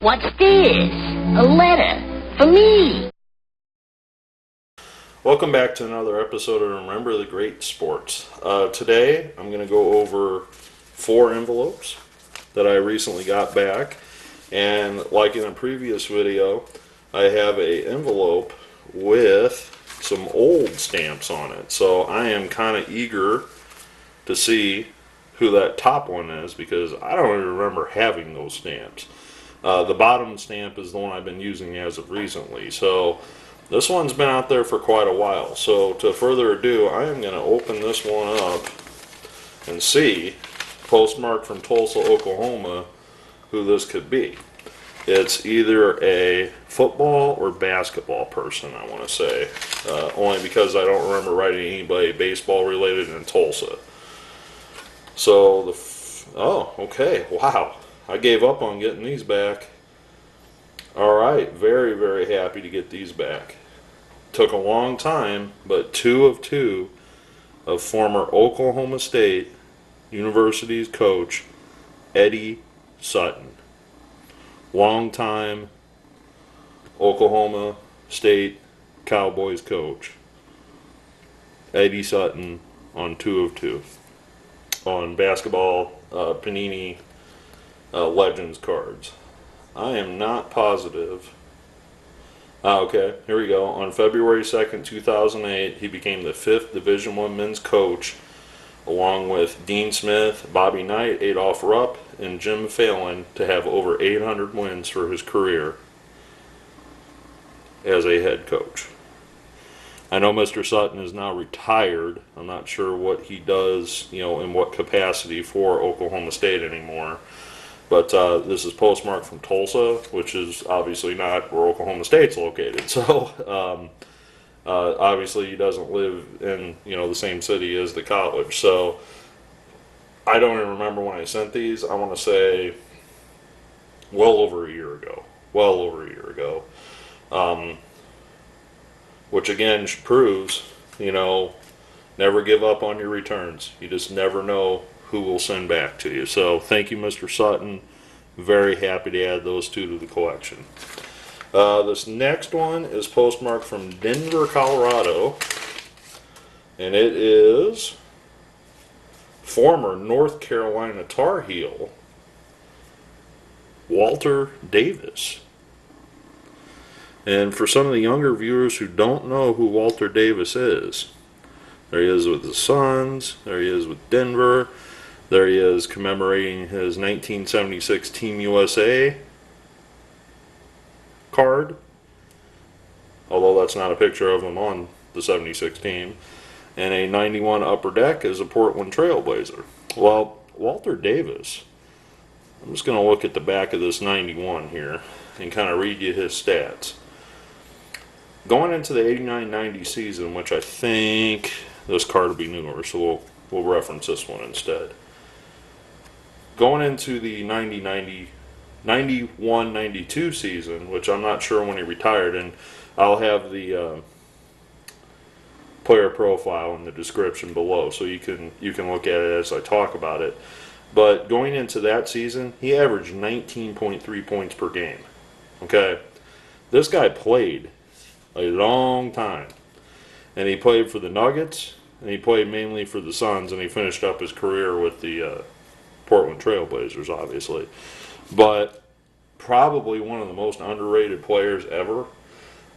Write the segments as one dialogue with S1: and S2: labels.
S1: What's this? A letter for me.
S2: Welcome back to another episode of Remember the Great Sports. Today I'm going to go over 4 envelopes that I recently got back, and like in a previous video, I have an envelope with some old stamps on it. So I am kind of eager to see who that top one is because I don't even remember having those stamps. The bottom stamp is the one I've been using as of recently. So this one's been out there for quite a while. So to further ado, I am going to open this one up and see, postmarked from Tulsa, Oklahoma, who this could be. It's either a football or basketball person, I want to say. Only because I don't remember writing anybody baseball related in Tulsa. So, oh, okay, wow. I gave up on getting these back. Alright, very, very happy to get these back. Took a long time, but 2 of 2 of former Oklahoma State University's coach, Eddie Sutton. Long-time Oklahoma State Cowboys coach, Eddie Sutton, on 2 of 2 on basketball Panini Legends cards. I am not positive. Okay, here we go. On February 2nd, 2008, he became the 5th Division I men's coach, along with Dean Smith, Bobby Knight, Adolph Rupp, and Jim Phelan, to have over 800 wins for his career as a head coach. I know Mr. Sutton is now retired. I'm not sure what he does, in what capacity for Oklahoma State anymore. But this is postmarked from Tulsa, which is obviously not where Oklahoma State's located. So obviously he doesn't live in the same city as the college. So I don't even remember when I sent these. I want to say well over a year ago. Well over a year ago. Which again proves, never give up on your returns. You just never know who will send back to you. So thank you, Mr. Sutton. Very happy to add those 2 to the collection. This next one is postmarked from Denver, Colorado, and it is former North Carolina Tar Heel Walter Davis. And for some of the younger viewers who don't know who Walter Davis is, there he is with the Suns, there he is with Denver, there he is commemorating his 1976 Team USA card, although that's not a picture of him on the 76 team, and a 91 upper deck as a Portland Trailblazer. Well, Walter Davis, I'm just going to look at the back of this 91 here and kind of read you his stats. Going into the 89-90 season, which I think this card will be newer, so we'll reference this one instead. Going into the 91-92 season, which I'm not sure when he retired, and I'll have the player profile in the description below, so you can look at it as I talk about it. But going into that season, he averaged 19.3 points per game. Okay, this guy played a long time, and he played for the Nuggets, and he played mainly for the Suns, and he finished up his career with the Portland Trailblazers, obviously. But probably one of the most underrated players ever.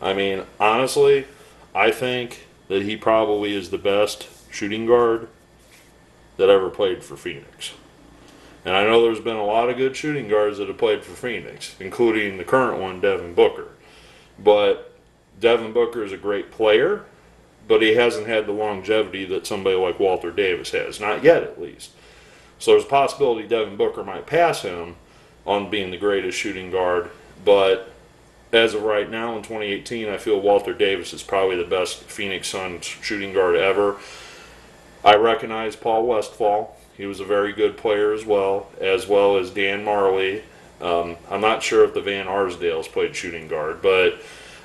S2: I mean, honestly, I think that he probably is the best shooting guard that ever played for Phoenix. And I know there's been a lot of good shooting guards that have played for Phoenix, including the current one, Devin Booker. But Devin Booker is a great player, but he hasn't had the longevity that somebody like Walter Davis has. Not yet, at least. So there's a possibility Devin Booker might pass him on being the greatest shooting guard. But as of right now in 2018, I feel Walter Davis is probably the best Phoenix Suns shooting guard ever. I recognize Paul Westphal. He was a very good player as well as Dan Marley. I'm not sure if the Van Arsdales played shooting guard, but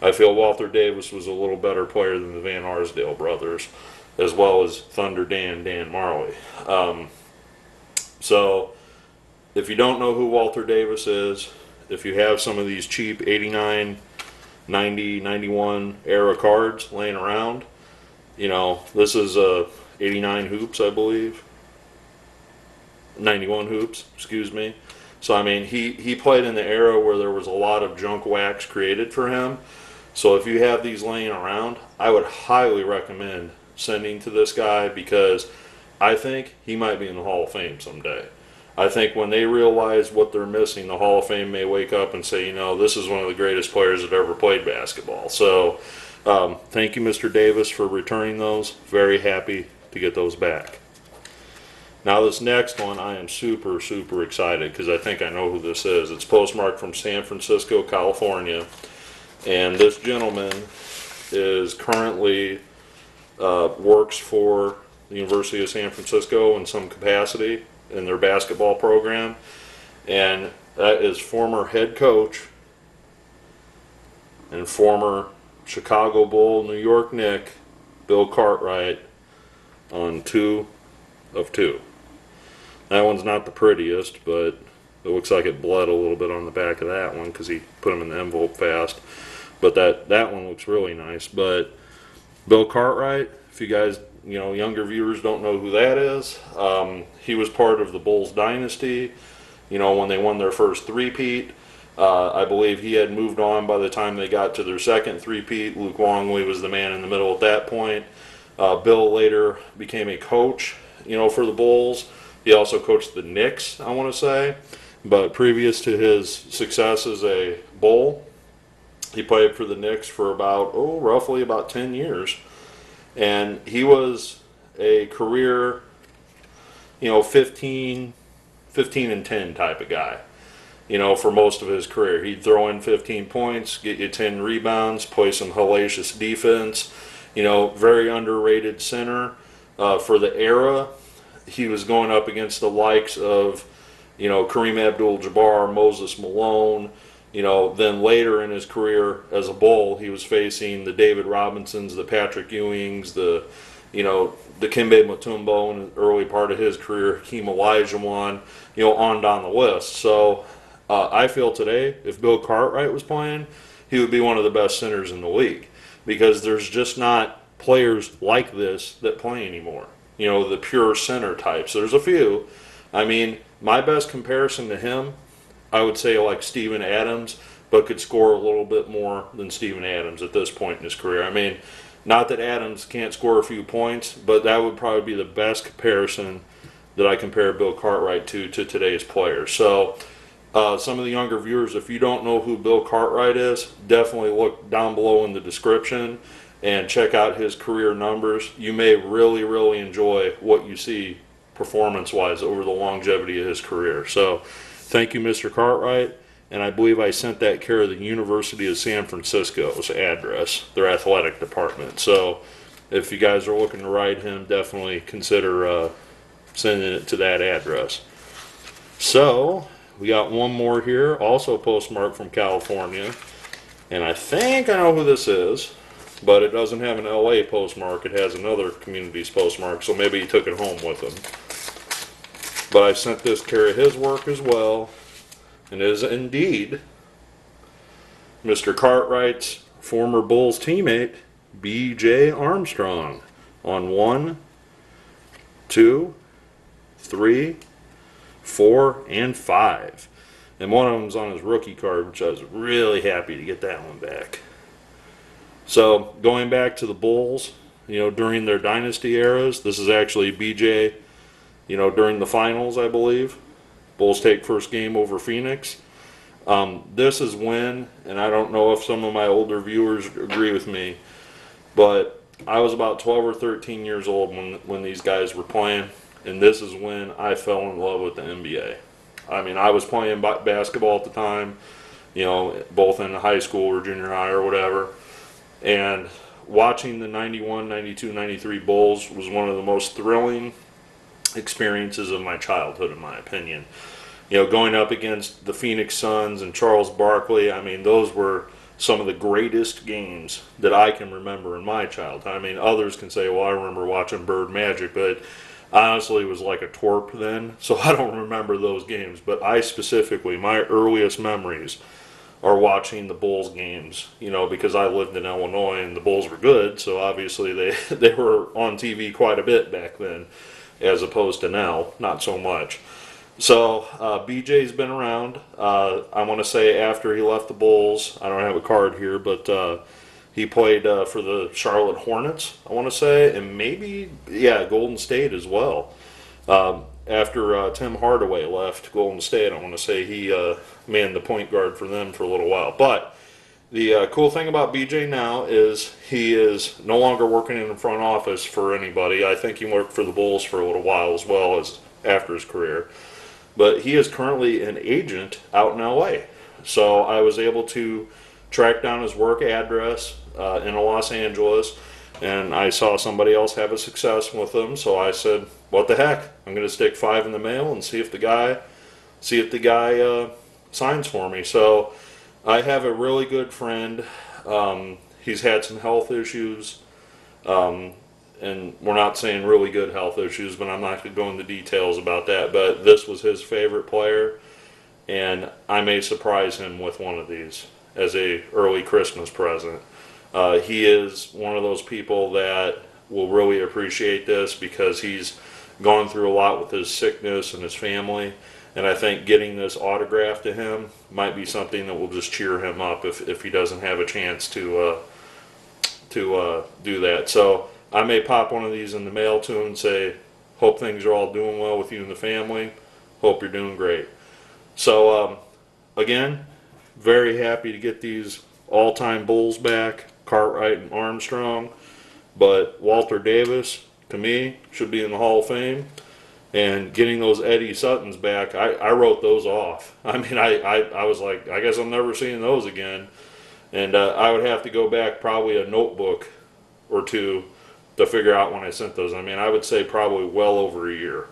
S2: I feel Walter Davis was a little better player than the Van Arsdale brothers, as well as Thunder Dan Marley. So if you don't know who Walter Davis is, if you have some of these cheap 89, 90, 91 era cards laying around, you know, this is 89 hoops, I believe. 91 hoops, excuse me. So, I mean, he played in the era where there was a lot of junk wax created for him. So if you have these laying around, I would highly recommend sending to this guy, because I think he might be in the Hall of Fame someday. I think when they realize what they're missing, the Hall of Fame may wake up and say, you know, this is one of the greatest players that ever played basketball. So thank you, Mr. Davis, for returning those. Very happy to get those back. Now this next one, I am super, super excited because I think I know who this is. It's postmarked from San Francisco, California. And this gentleman is currently works for the University of San Francisco in some capacity in their basketball program. And that is former head coach and former Chicago Bull, New York Knick, Bill Cartwright, on 2 of 2. That one's not the prettiest, but it looks like it bled a little bit on the back of that one because he put them in the envelope fast. But that one looks really nice. But Bill Cartwright, if you guys, you know, younger viewers don't know who that is, he was part of the Bulls dynasty, you know, when they won their first three-peat. I believe he had moved on by the time they got to their second three-peat. Luke Longley was the man in the middle at that point. Bill later became a coach, you know, for the Bulls. He also coached the Knicks, I want to say. But previous to his success as a Bull, he played for the Knicks for about, roughly about 10 years. And he was a career, you know, 15 and 10 type of guy, you know, for most of his career. He'd throw in 15 points, get you 10 rebounds, play some hellacious defense, you know, very underrated center. For the era, he was going up against the likes of, you know, Kareem Abdul-Jabbar, Moses Malone. You know, then later in his career as a Bull, he was facing the David Robinsons, the Patrick Ewings, the Dikembe Mutombo in the early part of his career, Hakeem Olajuwon, you know, on down the list. So I feel today, if Bill Cartwright was playing, he would be one of the best centers in the league, because there's just not players like this that play anymore. You know, the pure center types. There's a few. I mean, my best comparison to him, I would say like Steven Adams, but could score a little bit more than Steven Adams at this point in his career. I mean, not that Adams can't score a few points, but that would probably be the best comparison that I compare Bill Cartwright to today's players. So some of the younger viewers, if you don't know who Bill Cartwright is, definitely look down below in the description and check out his career numbers. You may really, really enjoy what you see performance-wise over the longevity of his career. So thank you, Mr. Cartwright, and I believe I sent that care of the University of San Francisco's address, their athletic department. So if you guys are looking to ride him, definitely consider sending it to that address. So we got one more here, also postmarked from California, and I think I know who this is, but it doesn't have an LA postmark. It has another community's postmark, so maybe he took it home with him. But I sent this care of his work as well, and it is indeed Mr. Cartwright's former Bulls teammate, B.J. Armstrong, on 1, 2, 3, 4, and 5. And one of them's on his rookie card, which I was really happy to get that one back. So going back to the Bulls, you know, during their dynasty eras, this is actually B.J., you know, during the finals, I believe. Bulls take first game over Phoenix. This is when, and I don't know if some of my older viewers agree with me, but I was about 12 or 13 years old when these guys were playing, and this is when I fell in love with the NBA. I mean, I was playing basketball at the time, you know, both in high school or junior high or whatever, and watching the 91, 92, 93 Bulls was one of the most thrilling experiences of my childhood, in my opinion. You know, going up against the Phoenix Suns and Charles Barkley, I mean, those were some of the greatest games that I can remember in my childhood. I mean, others can say, well, I remember watching Bird Magic, but honestly was like a twerp then, so I don't remember those games. But I specifically, my earliest memories are watching the Bulls games, you know, because I lived in Illinois and the Bulls were good, so obviously they, they were on TV quite a bit back then, as opposed to now, not so much. So BJ's been around. I want to say after he left the Bulls, I don't have a card here, but he played for the Charlotte Hornets, I want to say, and maybe, yeah, Golden State as well. After Tim Hardaway left Golden State, I want to say he manned the point guard for them for a little while. But the cool thing about BJ now is he is no longer working in the front office for anybody. I think he worked for the Bulls for a little while as well as after his career. But he is currently an agent out in LA. So I was able to track down his work address in Los Angeles, and I saw somebody else have a success with him. So I said, "What the heck? I'm going to stick 5 in the mail and see if the guy signs for me." So I have a really good friend. He's had some health issues. And we're not saying really good health issues, but I'm not going to go into details about that. But this was his favorite player, and I may surprise him with one of these as a early Christmas present. He is one of those people that will really appreciate this because he's gone through a lot with his sickness and his family, and I think getting this autographed to him might be something that will just cheer him up if he doesn't have a chance to do that. So I may pop one of these in the mail to him and say, "Hope things are all doing well with you and the family. Hope you're doing great." So again, very happy to get these all-time Bulls back, Cartwright and Armstrong. But Walter Davis, to me, should be in the Hall of Fame. And getting those Eddie Suttons back, I wrote those off. I mean, I was like, I guess I'm never seeing those again. And I would have to go back probably a notebook or two to figure out when I sent those. I mean, I would say probably well over a year,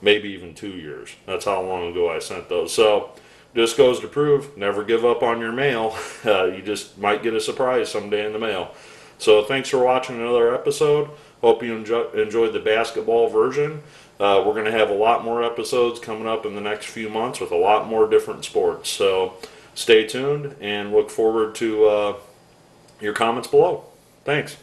S2: maybe even 2 years. That's how long ago I sent those. So just goes to prove, never give up on your mail. You just might get a surprise someday in the mail. So thanks for watching another episode. Hope you enjoyed the basketball version. We're going to have a lot more episodes coming up in the next few months with a lot more different sports. So stay tuned and look forward to your comments below. Thanks.